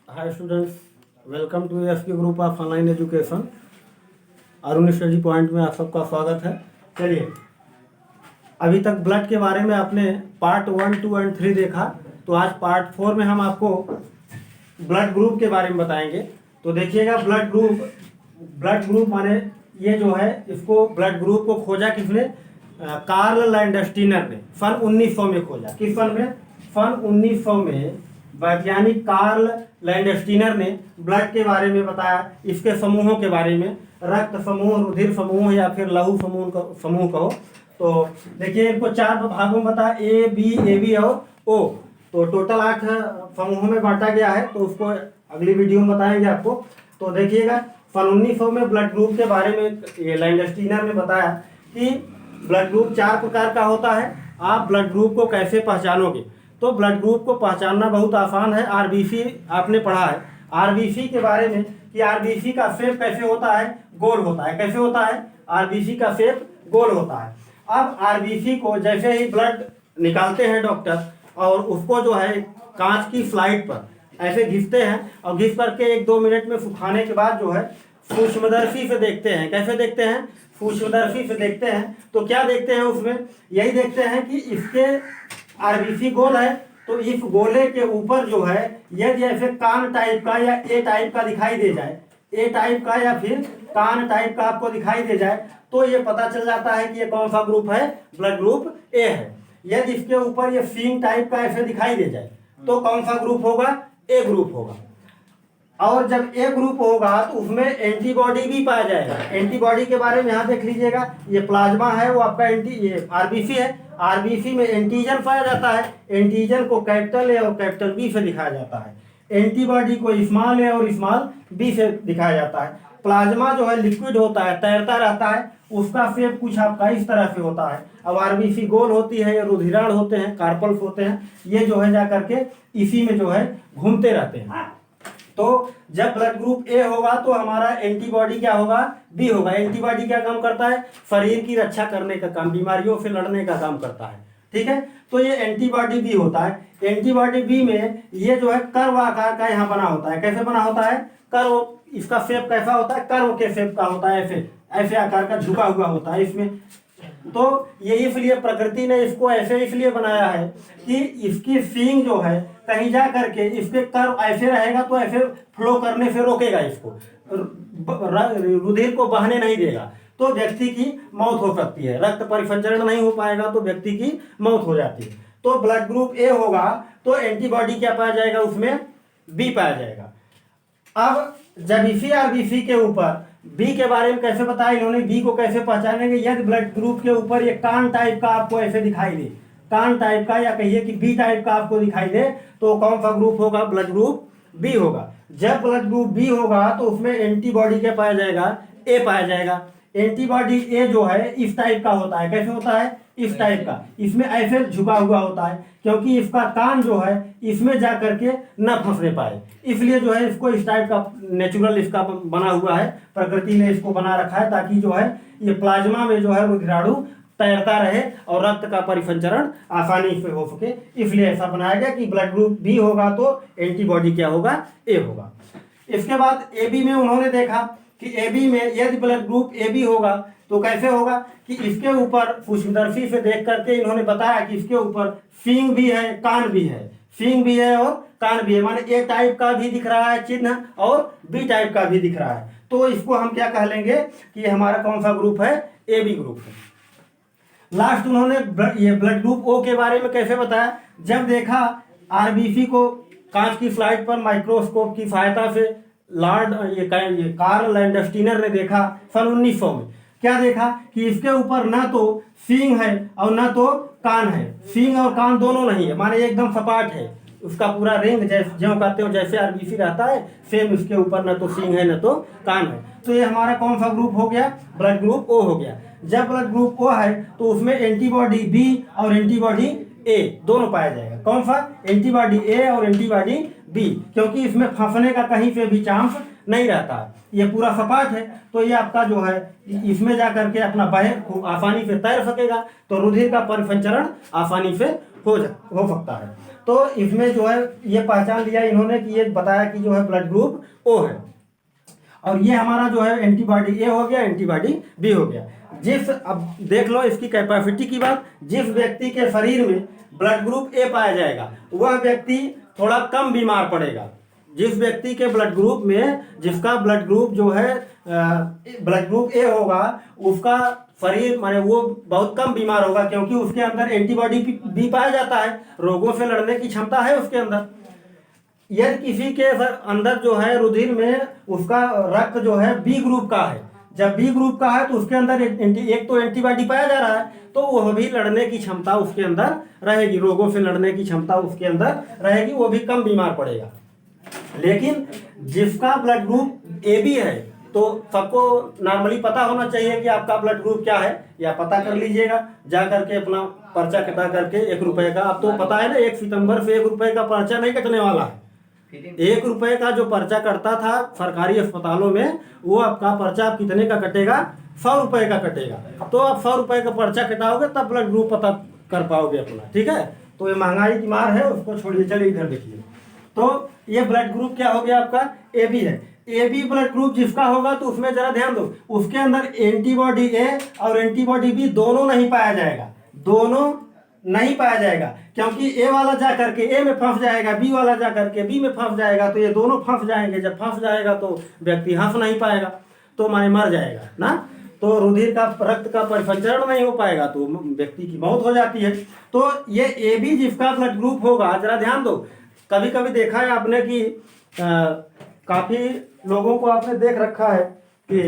Hi students, welcome to SP group of online education. Arun study point में आप सबका स्वागत है। चलिए, अभी तक ब्लड के बारे में आपने पार्ट 1, 2 एंड 3 देखा, तो आज पार्ट 4 में हम आपको ब्लड ग्रुप के बारे में बताएंगे। तो देखिएगा, ब्लड ग्रुप माने ये जो है, इसको ब्लड ग्रुप को खोजा किसने? कार्ल लैंडस्टीनर ने सन 1900 में खोजा। किस सन में? सन 1900 में वैज्ञानिक कार्ल लैंडस्टीनर ने ब्लड के बारे में बताया, इसके समूहों के बारे में, रक्त समूह, रुधिर समूह या फिर लहू समूह कहो। तो देखिए, इनको 4 भागों में बताया, ए बी और ओ। तो टोटल 8 समूहों में बांटा गया है, तो उसको अगली वीडियो में बताएंगे आपको। तो देखिएगा, सन 1900 में ब्लड ग्रुप के बारे में ये लैंडस्टीनर ने बताया कि ब्लड ग्रुप 4 प्रकार का होता है। आप ब्लड ग्रुप को कैसे पहचानोगे? तो ब्लड ग्रुप को पहचानना बहुत आसान है। आरबीसी आपने पढ़ा है, आरबीसी के बारे में कि आरबीसी का शेप कैसे होता है? गोल होता है। कैसे होता है? आरबीसी का शेप गोल होता है। अब आरबीसी को जैसे ही ब्लड निकालते हैं डॉक्टर, और उसको जो है कांच की स्लाइड पर ऐसे घिसते हैं, और घिस करके 1-2 मिनट में सुखाने के बाद जो है सूक्ष्मदर्शी से देखते हैं। कैसे देखते हैं? सूक्ष्मदर्शी से देखते हैं। तो क्या देखते हैं उसमें? यही देखते हैं कि इसके आरबीसी गोल है, तो इस गोले के ऊपर जो है यदि ऐसे कान टाइप का या ए टाइप का दिखाई दे जाए, ए टाइप का या फिर कान टाइप का आपको दिखाई दे जाए, तो ये पता चल जाता है कि ये कौन सा ग्रुप है? ब्लड ग्रुप ए है। यदि इसके ऊपर ये सींग टाइप का ऐसे दिखाई दे जाए, तो कौन सा ग्रुप होगा? ए ग्रुप होगा। और जब ए ग्रुप होगा तो उसमें एंटीबॉडी भी पाया जाएगा। एंटीबॉडी के बारे में यहाँ देख लीजिएगा, ये प्लाज्मा है, वो आपका ये आरबीसी है। आरबीसी में एंटीजन पाया जाता है। एंटीजन को कैपिटल ए और कैपिटल बी से दिखाया जाता है। एंटीबॉडी को स्मॉल ए और स्मॉल बी से दिखाया जाता है। प्लाज्मा जो है लिक्विड होता है, तैरता रहता है, उसका शेप कुछ आपका इस तरह से होता है। अब आरबीसी गोल होती है, रुधिराण होते हैं, कार्पल्स होते हैं, ये जो है जा करके इसी में जो है घूमते रहते हैं। तो जब ब्लड ग्रुप ए होगा तो हमारा एंटीबॉडी क्या होगा? बी होगा। एंटीबॉडी क्या काम करता है? शरीर की रक्षा करने का काम, बीमारियों से लड़ने का काम करता है। ठीक है, तो ये एंटीबॉडी बी होता है। एंटीबॉडी बी में ये जो है कर्व आकार का यहाँ बना होता है। कैसे बना होता है? कर्व। इसका शेप कैसा होता है? कर्व के शेप का होता है, ऐसे ऐसे आकार का झुका हुआ होता है इसमें। तो ये इसलिए प्रकृति ने इसको ऐसे इसलिए बनाया है कि इसकी सींग जो है कहीं जा करके इसके कर्व ऐसे रहेगा, तो ऐसे फ्लो करने से रोकेगा, इसको रुधिर को बहने नहीं देगा, तो व्यक्ति की मौत हो सकती है। रक्त परिसंचरण नहीं हो पाएगा तो व्यक्ति की मौत हो जाती है। तो ब्लड ग्रुप ए होगा तो एंटीबॉडी क्या पाया जाएगा? उसमें बी पाया जाएगा। अब जब इसी आरबीसी के ऊपर बी के बारे में कैसे बताया इन्होंने? बी को कैसे पहचानेंगे? यदि ब्लड ग्रुप के ऊपर ये कान टाइप का आपको ऐसे दिखाई दे, कान टाइप का या कहिए कि बी टाइप का आपको दिखाई दे, तो कौन सा ग्रुप होगा? ब्लड ग्रुप बी होगा। जब ब्लड ग्रुप बी होगा तो उसमें एंटीबॉडी क्या पाया जाएगा? ए पाया जाएगा। एंटीबॉडी ए जो है इस टाइप का होता है। कैसे होता है? इस टाइप का, इसमें ऐसे झुका हुआ होता है, क्योंकि इसका कान जो है इसमें जा करके न फंसने पाए, इसलिए जो है इसको इस टाइप का नेचुरल इसका बना हुआ है। प्रकृति ने इसको बना रखा है ताकि जो है ये प्लाज्मा में जो है रुधिराणु तैरता रहे और रक्त का परिसंचरण आसानी से हो सके, इसलिए ऐसा बनाया गया कि ब्लड ग्रुप बी होगा तो एंटीबॉडी क्या होगा? ए होगा। इसके बाद ए बी में उन्होंने देखा कि ए बी में यदि ब्लड ग्रुप ए बी होगा तो कैसे होगा कि इसके ऊपर सूक्ष्मदर्शी से देख करके इन्होंने बताया कि इसके ऊपर सींग भी है, कान भी है, सींग भी है और कान भी है, माने ए टाइप का भी दिख रहा है चिन्ह और बी टाइप का भी दिख रहा है। तो इसको हम क्या कह लेंगे कि हमारा कौन सा ग्रुप है? ए बी ग्रुप है। लास्ट उन्होंने ये ब्लड ग्रुप ओ के बारे में कैसे बताया? जब देखा आरबीसी को कांच की स्लाइड पर माइक्रोस्कोप की सहायता से ये कार्ल लैंडस्टीनर ने देखा सन 1900 में। क्या देखा कि इसके ऊपर ना तो सींग है और ना तो कान है। सींग और कान दोनों नहीं है, माने एकदम सपाट है, उसका पूरा रिंग जो कहते हो जैसे आरबीसी रहता है, सेम इसके ऊपर ना तो सींग है ना तो कान है। तो ये हमारा कौन सा ग्रुप हो गया? ब्लड ग्रुप ओ हो गया। जब ब्लड ग्रुप ओ है तो उसमें एंटीबॉडी बी और एंटीबॉडी ए दोनों पाया जाएगा। कौन सा? एंटीबॉडी ए और एंटीबॉडी बी, क्योंकि इसमें फंसने का कहीं से भी चांस नहीं रहता है, ये पूरा सपाट है, तो ये आपका जो है इसमें जा करके अपना बहे आसानी से तैर सकेगा, तो रुधिर का परिसंचरण आसानी से हो सकता है। तो इसमें जो है ये पहचान लिया इन्होंने कि ये बताया कि जो है ब्लड ग्रुप ओ है, और ये हमारा जो है एंटीबॉडी ए हो गया, एंटीबॉडी बी हो गया। अब देख लो इसकी कैपेसिटी की बात, जिस व्यक्ति के शरीर में ब्लड ग्रुप ए पाया जाएगा वह व्यक्ति थोड़ा कम बीमार पड़ेगा। जिस व्यक्ति के ब्लड ग्रुप में, जिसका ब्लड ग्रुप जो है ब्लड ग्रुप ए होगा, उसका शरीर माने वो बहुत कम बीमार होगा, क्योंकि उसके अंदर एंटीबॉडी भी पाया जाता है, रोगों से लड़ने की क्षमता है उसके अंदर। यदि किसी के अंदर जो है रुधिर में उसका रक्त जो है बी ग्रुप का है, जब बी ग्रुप का है तो उसके अंदर एक तो एंटीबॉडी पाया जा रहा है, तो वह भी लड़ने की क्षमता उसके अंदर रहेगी, रोगों से लड़ने की क्षमता उसके अंदर रहेगी, वो भी कम बीमार पड़ेगा। लेकिन जिसका ब्लड ग्रुप ए बी है, तो सबको नॉर्मली पता होना चाहिए कि आपका ब्लड ग्रुप क्या है, या पता कर लीजिएगा जा करके अपना पर्चा कटा करके 1 रुपए का। अब तो पता है ना 1 सितंबर से 1 रुपए का पर्चा नहीं कटने वाला है। 1 रुपए का जो पर्चा कटता था सरकारी अस्पतालों में, वो आपका पर्चा आप कितने का कटेगा, 100 रुपए का कटेगा। तो आप 100 रुपए का पर्चा कटाओगे तब ब्लड ग्रुप पता कर पाओगे अपना, ठीक है। तो ये महंगाई की मार है, उसको छोड़िए। चलिए इधर देखिए, तो ये ब्लड ग्रुप क्या हो गया आपका, ए बी है। ए बी ब्लड ग्रुप जिसका होगा तो उसमें जरा ध्यान दो, उसके अंदर एंटीबॉडी ए और एंटीबॉडी बी दोनों नहीं पाया जाएगा, दोनों नहीं पाया जाएगा, क्योंकि ए वाला जा करके ए में फंस जाएगा, बी वाला जा करके बी में फंस जाएगा, तो ये दोनों फंस जाएंगे। जब फंस जाएगा तो व्यक्ति हंस नहीं पाएगा, तो माने मर जाएगा ना, तो रुधिर का रक्त का परिसंचरण नहीं हो पाएगा, तो व्यक्ति की मौत हो जाती है। तो ये ए बी जिसका ब्लड ग्रुप होगा, जरा ध्यान दो, कभी कभी देखा है आपने कि काफी लोगों को आपने देख रखा है कि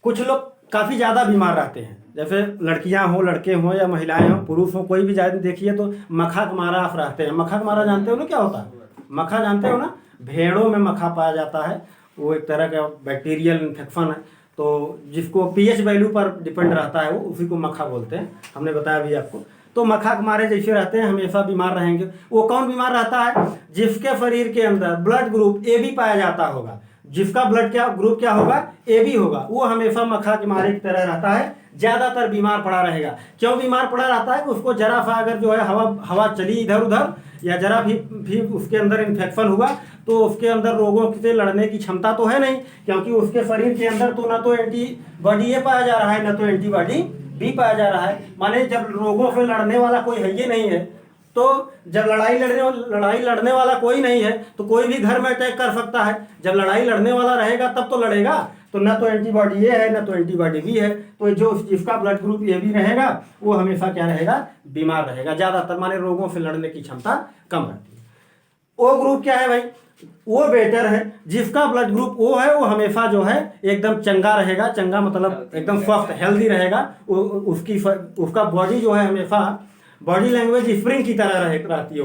कुछ लोग काफी ज्यादा बीमार रहते हैं, जैसे लड़कियां हो, लड़के हों, या महिलाएं हों, पुरुष हो, कोई भी ज्यादा देखिए तो मक्खा मारा आप रहते हैं। मक्खा मारा जानते हो ना क्या होता है, मक्खा जानते हो ना, भेड़ों में मक्खा पाया जाता है, वो एक तरह का बैक्टीरियल इन्फेक्शन है, तो जिसको पीएच वैल्यू पर डिपेंड रहता है, वो उसी को मक्खा बोलते हैं, हमने बताया भी आपको। तो मक्खा मारे जैसे रहते हैं, हमेशा बीमार रहेंगे। वो कौन बीमार रहता है, जिसके शरीर के अंदर ब्लड ग्रुप ए बी पाया जाता होगा, जिसका ब्लड ग्रुप क्या होगा, ए बी होगा, वो हमेशा मक्खा के मारे की तरह रहता है, ज्यादातर बीमार पड़ा रहेगा। क्यों बीमार पड़ा रहता है कि उसको जरा सा अगर जो है हवा चली इधर उधर, या जरा भी उसके अंदर इन्फेक्शन हुआ, तो उसके अंदर रोगों से लड़ने की क्षमता तो है नहीं, क्योंकि उसके शरीर के अंदर तो ना तो एंटीबॉडी ए पाया जा रहा है, ना तो एंटीबॉडी बी पाया जा रहा है। माने जब रोगों से लड़ने वाला कोई है ही नहीं है, तो जब लड़ाई लड़ने वाला कोई नहीं है, तो कोई भी घर में अटैक कर सकता है। जब लड़ाई लड़ने वाला रहेगा तब तो लड़ेगा, तो ना तो एंटीबॉडी ए है, ना तो एंटीबॉडी बी है, तो जो जिसका ब्लड ग्रुप ए बी रहेगा वो हमेशा क्या रहेगा, बीमार रहेगा, ज्यादातर माने रोगों से लड़ने की क्षमता कम रहती है। ओ ग्रुप क्या है भाई, वो बेटर है, जिसका ब्लड ग्रुप ओ है वो हमेशा जो है एकदम चंगा रहेगा, चंगा मतलब एकदम स्वस्थ हेल्दी रहेगा, उसका बॉडी जो है हमेशा बॉडी लैंग्वेज स्प्रिंग की तरह रहती है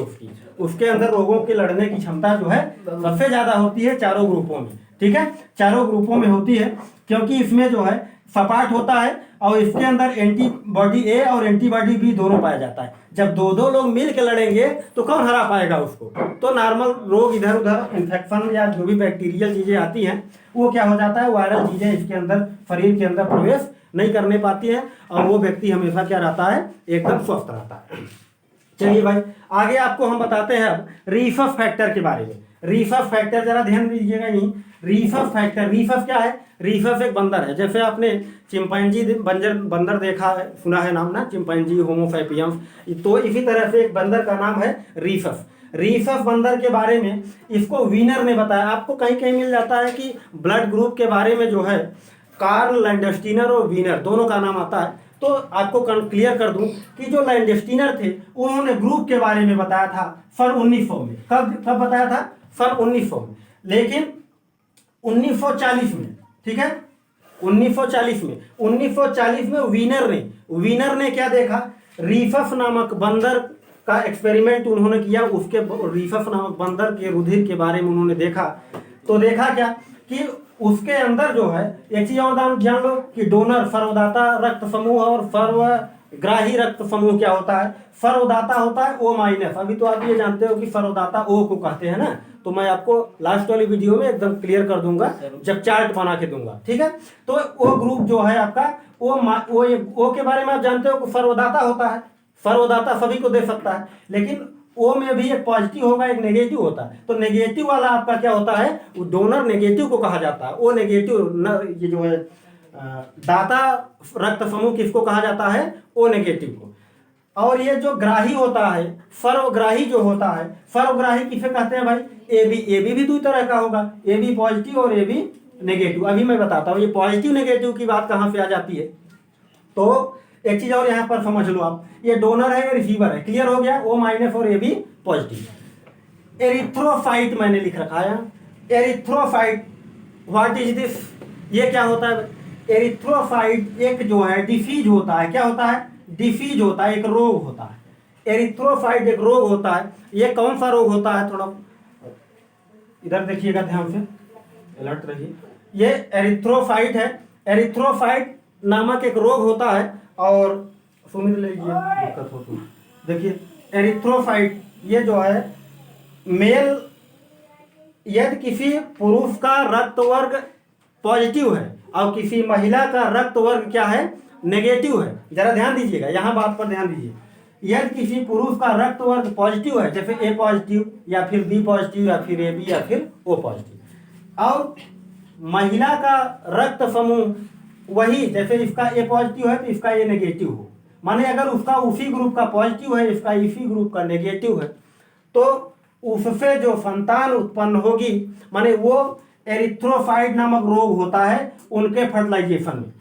उसके अंदर रोगों के लड़ने की क्षमता जो है सबसे ज्यादा होती है चारों ग्रुपों में, ठीक है, चारों ग्रुपों में होती है, क्योंकि इसमें जो है सपाट होता है और इसके अंदर एंटीबॉडी ए और एंटीबॉडी बी दोनों पाया जाता है। जब दो लोग मिल के लड़ेंगे तो कौन हरा पाएगा उसको, तो नॉर्मल रोग इधर उधर इन्फेक्शन या जो भी बैक्टीरियल चीजें आती हैं वो क्या हो जाता है, वायरल चीजें इसके अंदर शरीर के अंदर प्रवेश नहीं करने पाती है, और वो व्यक्ति हमेशा क्या रहता है, एकदम स्वस्थ रहता है। चलिए भाई आगे आपको हम बताते हैं अब रिसर्च फैक्टर के बारे में। रिसर्च फैक्टर जरा ध्यान दीजिएगा, नहीं रिसर्च फैक्टर, रिसर्च क्या है, रिसर्च एक बंदर है, जैसे आपने चिंपैंजी बंदर देखा है, सुना है नाम ना, चिंपैंजी होमो सैपियंस, तो इसी तरह से एक बंदर का नाम है रिसर्च। रिसर्च बंदर के बारे में इसको वीनर ने बताया, आपको कहीं कहीं मिल जाता है कि ब्लड ग्रुप के बारे में जो है कार्ल लैंडस्टीनर और वीनर दोनों का नाम आता है। तो आपको क्लियर कर दूं कि जो लैंडस्टीनर थे उन्होंने ग्रुप के बारे में बताया था सन 1900 में। कब बताया था, सन 1900 में, लेकिन 1940 में, ठीक है, 1940 में वीनर ने क्या देखा, रीफफ नामक बंदर का एक्सपेरिमेंट उन्होंने किया, उसके रीफफ नामक बंदर के रुधिर के बारे में उन्होंने देखा। तो देखा क्या कि उसके अंदर जो है एक चीज और जान लो कि डोनर सर्वदाता रक्त समूह और सर्वग्राही रक्त समूह क्या होता है, सर्वदाता होता है O माइनस। अभी तो आप ये जानते हो कि सर्वदाता O को कहते हैं ना, तो मैं आपको लास्ट वाली वीडियो में एकदम क्लियर कर दूंगा जब चार्ट बना के दूंगा, ठीक है। तो O ग्रुप जो है आपका O के बारे में आप जानते हो कि सर्वदाता होता है, सर्वदाता सभी को दे सकता है, लेकिन ओ में भी एक पॉजिटिव होगा, एक नेगेटिव होता है। तो नेगेटिव वाला आपका क्या होता है, वो डोनर नेगेटिव को कहा जाता है। ओ नेगेटिव ये जो है दाता रक्त समूह किसको कहा जाता है, ओ नेगेटिव को। और ये जो ग्राही होता है, सर्वग्राही जो होता है, सर्वग्राही किसे कहते हैं भाई, AB। AB भी दो तरह का होगा, AB पॉजिटिव और AB नेगेटिव। अभी मैं बताता हूँ ये पॉजिटिव नेगेटिव की बात कहाँ से आ जाती है। तो एक चीज और यहाँ पर समझ लो आप, ये डोनर है, ये रिसीवर है, क्लियर हो गया, O माइनस और AB पॉजिटिव। एरिथ्रोसाइट मैंने लिख रखा है, एरिथ्रोसाइट व्हाट इज दिस, ये क्या होता है। एरिथ्रोसाइट एक जो है डिसीज होता है, क्या होता है, डिसीज होता है, एक रोग होता है। एरिथ्रोसाइट एक रोग होता है। ये कौन सा रोग होता है, थोड़ा इधर देखिएगा ध्यान से, अलर्ट रहिए। ये एरिथ्रोसाइट है, एरिथ्रोसाइट नामक एक रोग होता है। और सुन लीजिए, दिक्कत हो तो देखिए, एरिथ्रोसाइट ये जो है मेल, यदि किसी पुरुष का रक्त वर्ग पॉजिटिव है और किसी महिला का रक्त वर्ग क्या है, नेगेटिव है। जरा ध्यान दीजिएगा, यहाँ बात पर ध्यान दीजिए। यदि किसी पुरुष का रक्त वर्ग पॉजिटिव है, जैसे A पॉजिटिव या फिर B पॉजिटिव या फिर AB या फिर O पॉजिटिव, और महिला का रक्त समूह वही, जैसे इसका A पॉजिटिव है तो इसका A नेगेटिव हो, माने अगर उसका उसी ग्रुप का पॉजिटिव है, इसका इसी ग्रुप का नेगेटिव है, तो उससे जो संतान उत्पन्न होगी, माने वो एरिथ्रोसाइट नामक रोग होता है उनके फर्टिलाइजेशन में,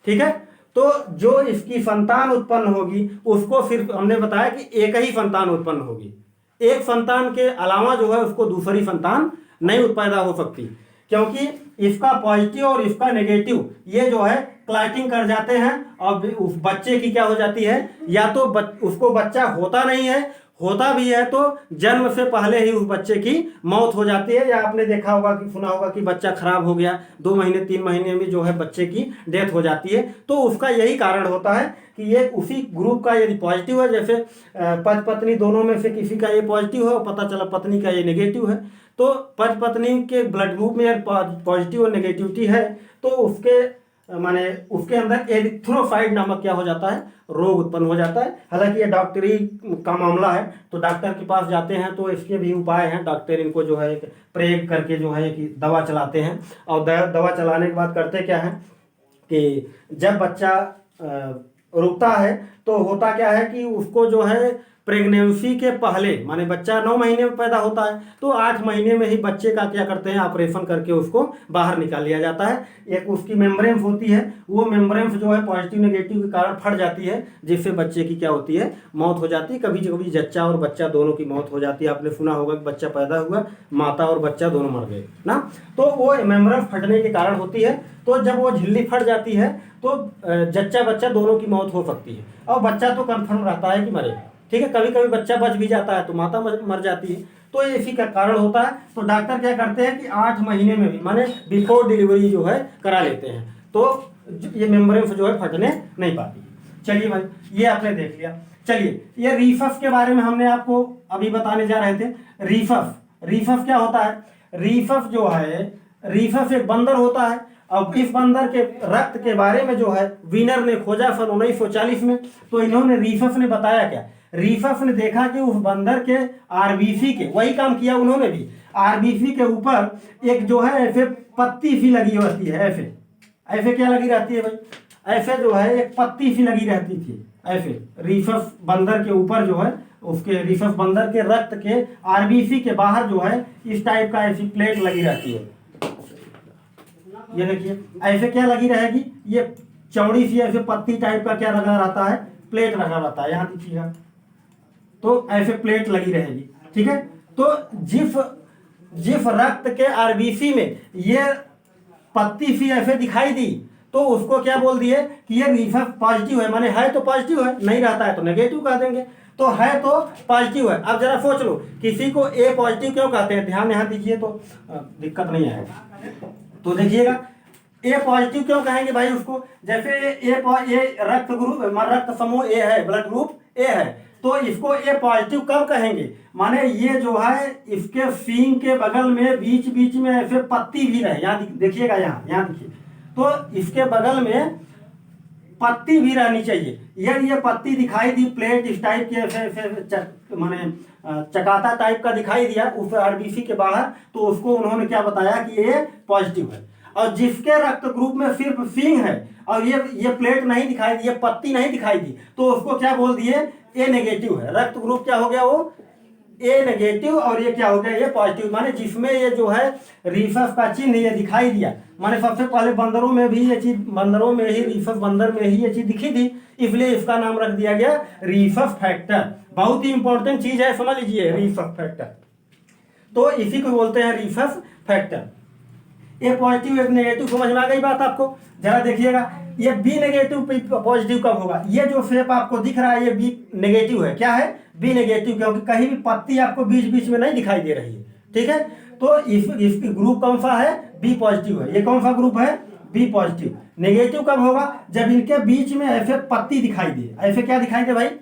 ठीक है। तो जो इसकी संतान उत्पन्न होगी उसको सिर्फ हमने बताया कि एक ही संतान उत्पन्न होगी, एक संतान के अलावा जो है उसको दूसरी संतान नहीं पैदा हो सकती, क्योंकि इसका पॉजिटिव और इसका नेगेटिव ये जो है क्लॉटिंग कर जाते हैं और उस बच्चे की क्या हो जाती है, या तो उसको बच्चा होता नहीं है, होता भी है तो जन्म से पहले ही उस बच्चे की मौत हो जाती है। या आपने देखा होगा कि सुना होगा कि बच्चा खराब हो गया, 2 महीने 3 महीने में जो है बच्चे की डेथ हो जाती है। तो उसका यही कारण होता है कि ये उसी ग्रुप का यदि पॉजिटिव है, जैसे पति पत्नी दोनों में से किसी का ये पॉजिटिव है और पता चला पत्नी का ये नेगेटिव है, तो पति पत्नी के ब्लड ग्रुप में यदि पॉजिटिव और नेगेटिविटी है तो उसके माने उसके अंदर एरिथ्रोसाइट नामक क्या हो जाता है, रोग उत्पन्न हो जाता है। हालांकि ये डॉक्टरी का मामला है, तो डॉक्टर के पास जाते हैं तो इसके भी उपाय हैं। डॉक्टर इनको जो है प्रयोग करके जो है कि दवा चलाते हैं, और दवा चलाने के बाद करते क्या है कि जब बच्चा रुकता है तो होता क्या है कि उसको जो है प्रेगनेंसी के पहले, माने बच्चा 9 महीने में पैदा होता है तो 8 महीने में ही बच्चे का क्या करते हैं, ऑपरेशन करके उसको बाहर निकाल लिया जाता है। एक उसकी मेम्ब्रेन होती है, वो मेम्ब्रेन जो है पॉजिटिव नेगेटिव के कारण फट जाती है, जिससे बच्चे की क्या होती है, मौत हो जाती है। कभी कभी जच्चा और बच्चा दोनों की मौत हो जाती है। आपने सुना होगा कि बच्चा पैदा हुआ, माता और बच्चा दोनों मर गए ना, तो वो मेम्ब्रेन फटने के कारण होती है। तो जब वो झिल्ली फट जाती है तो जच्चा बच्चा दोनों की मौत हो सकती है, और बच्चा तो कन्फर्म रहता है कि मरेगा, ठीक है। कभी कभी बच्चा बच भी जाता है तो माता मर जाती है, तो ये इसी का कारण होता है। तो डॉक्टर क्या करते हैं कि 8 महीने में भी, माने बिफोर डिलीवरी जो है करा लेते हैं, तो ये मेम्ब्रेन जो है फटने नहीं पाती। चलिए भाई, ये आपने देख लिया। चलिए, ये रीफस के बारे में हमने आपको अभी बताने जा रहे थे। रीफस क्या होता है, रीफस जो है, रीफस एक बंदर होता है। अब इस बंदर के रक्त के बारे में जो है विनर ने खोजा सन 1940 में। तो इन्होंने रीफस ने बताया क्या, रीफस ने देखा कि उस बंदर के आरबीसी के, वही काम किया उन्होंने भी, आरबीसी के ऊपर एक जो है ऐसे पत्ती सी लगी होती है, ऐसे ऐसे क्या लगी रहती है भाई, ऐसे जो है एक पत्ती सी लगी रहती थी ऐसे रीफस बंदर के ऊपर जो है, उसके रीफस बंदर के रक्त के आरबीसी के बाहर जो है इस टाइप का ऐसी प्लेट लगी रहती है। ये देखिए ऐसे क्या लगी रहेगी, ये चौड़ी सी ऐसे पत्ती टाइप का क्या लगा रहता है, प्लेट लगा रहता है, यहाँ देखिएगा, तो ऐसे प्लेट लगी रहेगी, ठीक है। तो जिस रक्त के आरबीसी में ये पत्ती सी ऐसे दिखाई दी तो उसको क्या बोल दिए कि ये रीफस पॉजिटिव है, माने है तो पॉजिटिव है, नहीं रहता है तो नेगेटिव कह देंगे, तो है तो पॉजिटिव है। अब जरा सोच लो, किसी को ए पॉजिटिव क्यों कहते हैं, ध्यान यहाँ दीजिए तो दिक्कत नहीं आएगा। तो देखिएगा ए पॉजिटिव क्यों कहेंगे भाई उसको, जैसे ए रक्त समूह ए है, ब्लड ग्रुप ए है, तो इसको ए पॉजिटिव कब कहेंगे, माने ये जो है इसके सींग के बगल में बीच बीच में ऐसे पत्ती भी रहे, यहाँ देखिएगा, यहाँ देखिए, तो इसके बगल में पत्ती भी रहनी चाहिए। ये पत्ती दिखाई दी, प्लेट इस टाइप की ऐसे माने चकाता टाइप का दिखाई दिया उस आरबीसी के बाहर, तो उसको उन्होंने क्या बताया कि ये पॉजिटिव है। और जिसके रक्त ग्रुप में सिर्फ सिंग है और ये प्लेट नहीं दिखाई दी, ये पत्ती नहीं दिखाई दी, तो उसको क्या बोल दिए, ए नेगेटिव है। रक्त ग्रुप क्या हो गया, वो ए नेगेटिव, और ये क्या हो गया, ये पॉजिटिव। माने जिसमें ये जो है रीफस का चिन्ह ये दिखाई दिया, माने सबसे पहले बंदरों में भी ये चीज, बंदरों में ही रीफस बंदर में ही ये चीज दिखी थी, इसलिए इसका नाम रख दिया गया रीफस फैक्टर। बहुत ही इंपॉर्टेंट चीज है, समझ लीजिए रीफस फैक्टर, तो इसी को बोलते हैं रीफस फैक्टर। ए पॉजिटिव एक नेगेटिव, समझ में आ गई बात आपको। जरा देखिएगा ये बी नेगेटिव पॉजिटिव कब होगा, ये जो शेप आपको दिख रहा है ये बी नेगेटिव है। क्या है, बी नेगेटिव, क्योंकि कहीं भी पत्ती आपको बीच बीच में नहीं दिखाई दे रही है, ठीक है। तो इस ग्रुप कौन सा है, बी पॉजिटिव है। ये कौन सा ग्रुप है, बी पॉजिटिव। नेगेटिव कब होगा, जब इनके बीच में ऐसे पत्ती दिखाई दे, ऐसे क्या दिखाई दे भाई,